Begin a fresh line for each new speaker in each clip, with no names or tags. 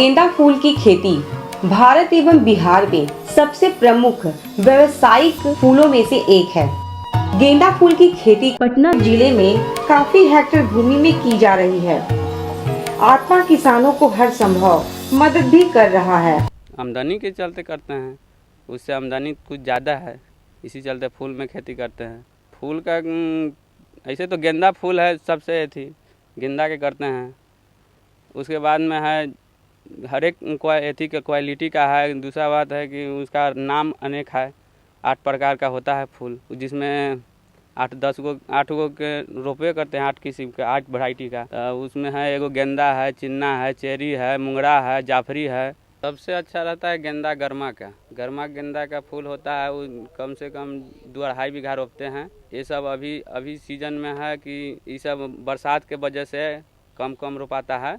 गेंदा फूल की खेती भारत एवं बिहार में सबसे प्रमुख व्यावसायिक फूलों में से एक है। गेंदा फूल की खेती पटना जिले में काफी हेक्टेयर भूमि में की जा रही है। आत्मा किसानों को हर संभव मदद भी कर रहा है।
आमदनी के चलते करते हैं, उससे आमदनी कुछ ज़्यादा है, इसी चलते फूल में खेती करते हैं। फूल का ऐसे तो गेंदा फूल है सबसे थी, गेंदा के करते हैं। उसके बाद में है हर एक एथी का क्वालिटी का है। दूसरा बात है कि उसका नाम अनेक है, 8 प्रकार का होता है फूल, जिसमें 8 गो के रोपे करते हैं, 8 किस्म के 8 वैरायटी का। तो उसमें है एगो गेंदा है, चिन्ना है, चेरी है, मुंगरा है, जाफरी है। सबसे अच्छा रहता है गेंदा गरमा का। गरमा गेंदा का फूल होता है, वो कम से कम 2-2.5 बीघा रोपते हैं। ये सब अभी सीजन में है कि ये सब बरसात के वजह से कम रोपाता है।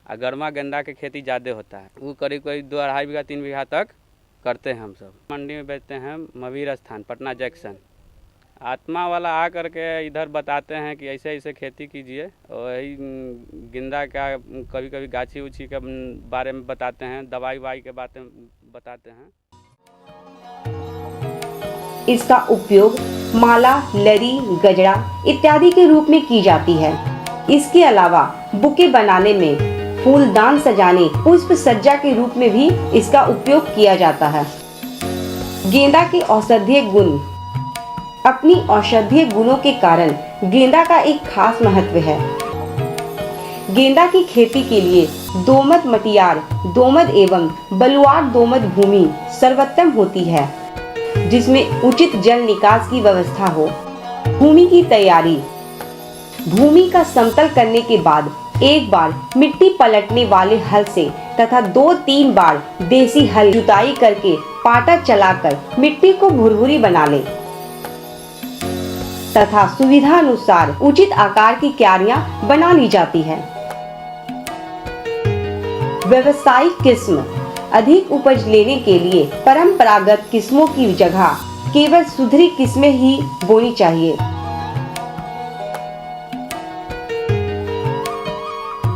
और गरमा गेंदा के खेती ज़्यादा होता है, वो करीब 2-2.5 बीघा 3 बीघा तक करते हैं हम सब। मंडी में बेचते हैं, मवीर स्थान पटना जंक्शन। आत्मा वाला आ करके इधर बताते हैं कि ऐसे ऐसे खेती कीजिए, और यही गेंदा का कभी गाछी उछी के बारे में बताते हैं, दवाई वाई के बातें बताते हैं।
इसका उपयोग माला, लरी, गजरा इत्यादि के रूप में की जाती है। इसके अलावा बुके बनाने में, फूलदान सजाने, पुष्प सज्जा के रूप में भी इसका उपयोग किया जाता है। गेंदा के औषधीय गुण। अपनी औषधीय गुणों के कारण गेंदा का एक खास महत्व है। गेंदा की खेती के लिए दोमट मटियार, दोमट एवं बलुआर दोमट भूमि सर्वोत्तम होती है, जिसमें उचित जल निकास की व्यवस्था हो। भूमि की तैयारी। भूमि का समतल करने के बाद एक बार मिट्टी पलटने वाले हल से तथा 2-3 बार देसी हल जुताई करके पाटा चलाकर मिट्टी को भुरभुरी बना ले तथा सुविधा अनुसार उचित आकार की क्यारियां बना ली जाती है। व्यावसायिक किस्म। अधिक उपज लेने के लिए परंपरागत किस्मों की जगह केवल सुधरी किस्में ही बोनी चाहिए।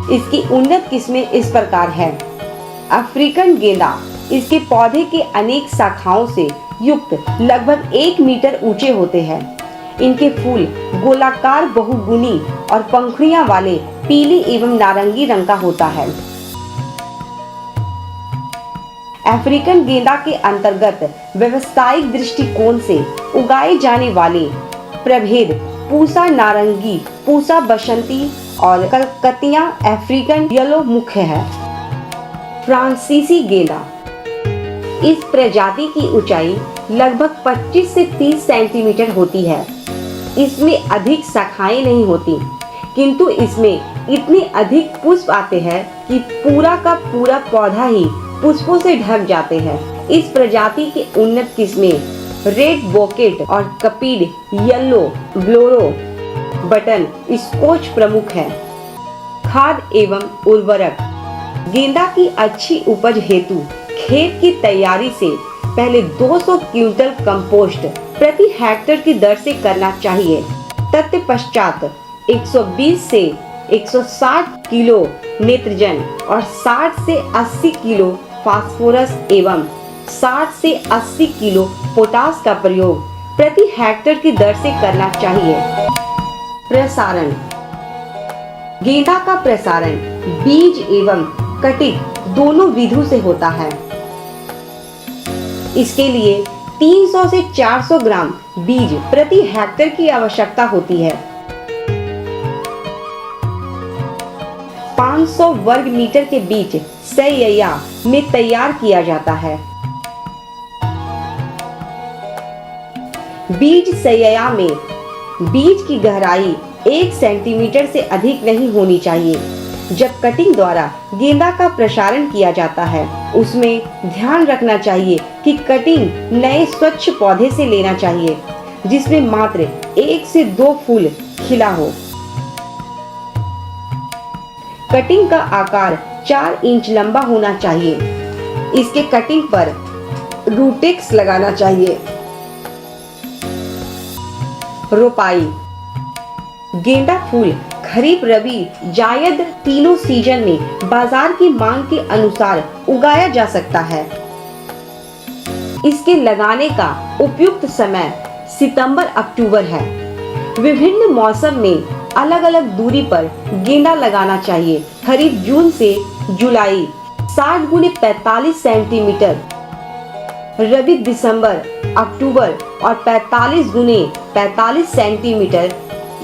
इसकी उन्नत किस्में इस प्रकार है। अफ्रीकन गेंदा। इसके पौधे के अनेक शाखाओं से युक्त लगभग 1 मीटर ऊंचे होते हैं। इनके फूल गोलाकार, बहुगुनी और पंखुड़ियां वाले पीली एवं नारंगी रंग का होता है। अफ्रीकन गेंदा के अंतर्गत व्यवसायिक दृष्टिकोण से उगाए जाने वाले प्रभेद पूसा नारंगी, पूसा बसंती और कलकतिया अफ्रीकन येलो मुख्य है। फ्रांसीसी गेंदा। इस प्रजाति की ऊंचाई लगभग 25 से 30 सेंटीमीटर होती है। इसमें अधिक शाखाएं नहीं होती, किंतु इसमें इतने अधिक पुष्प आते हैं कि पूरा का पूरा पौधा ही पुष्पों से ढक जाते हैं। इस प्रजाति के उन्नत किस्में रेड बोकेट और कपीड, येलो, ब्लोरो, बटन, स्कॉच प्रमुख है। खाद एवं उर्वरक। गेंदा की अच्छी उपज हेतु खेत की तैयारी से पहले 200 क्विंटल कंपोस्ट प्रति हेक्टेयर की दर से करना चाहिए। तत्पश्चात 120 से 160 किलो नेत्रजन और 60 से 80 किलो फास्फोरस एवं 60 से 80 किलो पोटास का प्रयोग प्रति हेक्टेयर की दर से करना चाहिए। प्रसारण। गेंदा का प्रसारण बीज एवं कटिंग दोनों विधियों से होता है। इसके लिए 300 से 400 ग्राम बीज प्रति हेक्टेयर की आवश्यकता होती है। 500 वर्ग मीटर के बीच सैया में तैयार किया जाता है। बीज सैया में बीज की गहराई 1 सेंटीमीटर से अधिक नहीं होनी चाहिए। जब कटिंग द्वारा गेंदा का प्रसारण किया जाता है, उसमें ध्यान रखना चाहिए कि कटिंग नए स्वच्छ पौधे से लेना चाहिए, जिसमें मात्र 1 से 2 फूल खिला हो। कटिंग का आकार 4 इंच लंबा होना चाहिए। इसके कटिंग पर रूटेक्स लगाना चाहिए। रोपाई। गेंदा फूल खरीफ, रबी, जायद तीनों सीजन में बाजार की मांग के अनुसार उगाया जा सकता है। इसके लगाने का उपयुक्त समय सितंबर-अक्टूबर है। विभिन्न मौसम में अलग अलग दूरी पर गेंदा लगाना चाहिए। खरीफ जून से जुलाई 60 × 45 सेंटीमीटर, रबी दिसंबर अक्टूबर और 45 × 45 सेंटीमीटर,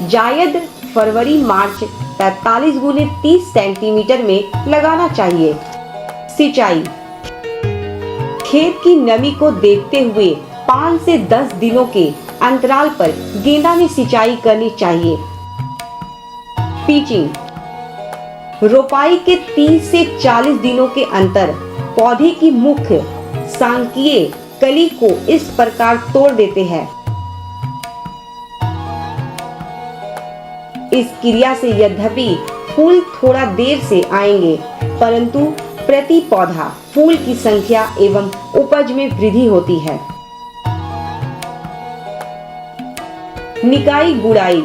जायद फरवरी मार्च 45 × 30 सेंटीमीटर में लगाना चाहिए। सिंचाई, खेत की नमी को देखते हुए 5 से 10 दिनों के अंतराल पर गेंदा में सिंचाई करनी चाहिए। पिचिंग, रोपाई के 30 से 40 दिनों के अंतर पौधे की मुख्य सांकीय कली को इस प्रकार तोड़ देते हैं। इस क्रिया से यद्यपि फूल थोड़ा देर से आएंगे, परंतु प्रति पौधा फूल की संख्या एवं उपज में वृद्धि होती है। निकाई गुड़ाई,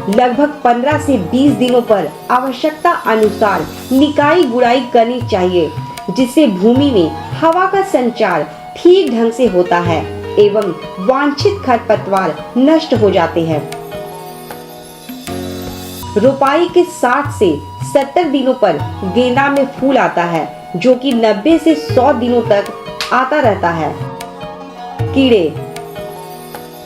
लगभग 15 से 20 दिनों पर आवश्यकता अनुसार निकाई गुड़ाई करनी चाहिए, जिससे भूमि में हवा का संचार ठीक ढंग से होता है एवं वांछित खरपतवार नष्ट हो जाते हैं। रोपाई के 60 से 70 दिनों पर गेंदा में फूल आता है, जो कि 90 से 100 दिनों तक आता रहता है। कीड़े,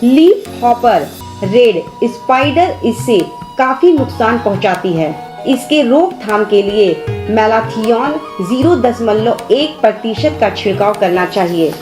लीफ हॉपर रेड स्पाइडर इससे काफी नुकसान पहुंचाती है। इसके रोकथाम के लिए मैलाथियन 0.1% का छिड़काव करना चाहिए।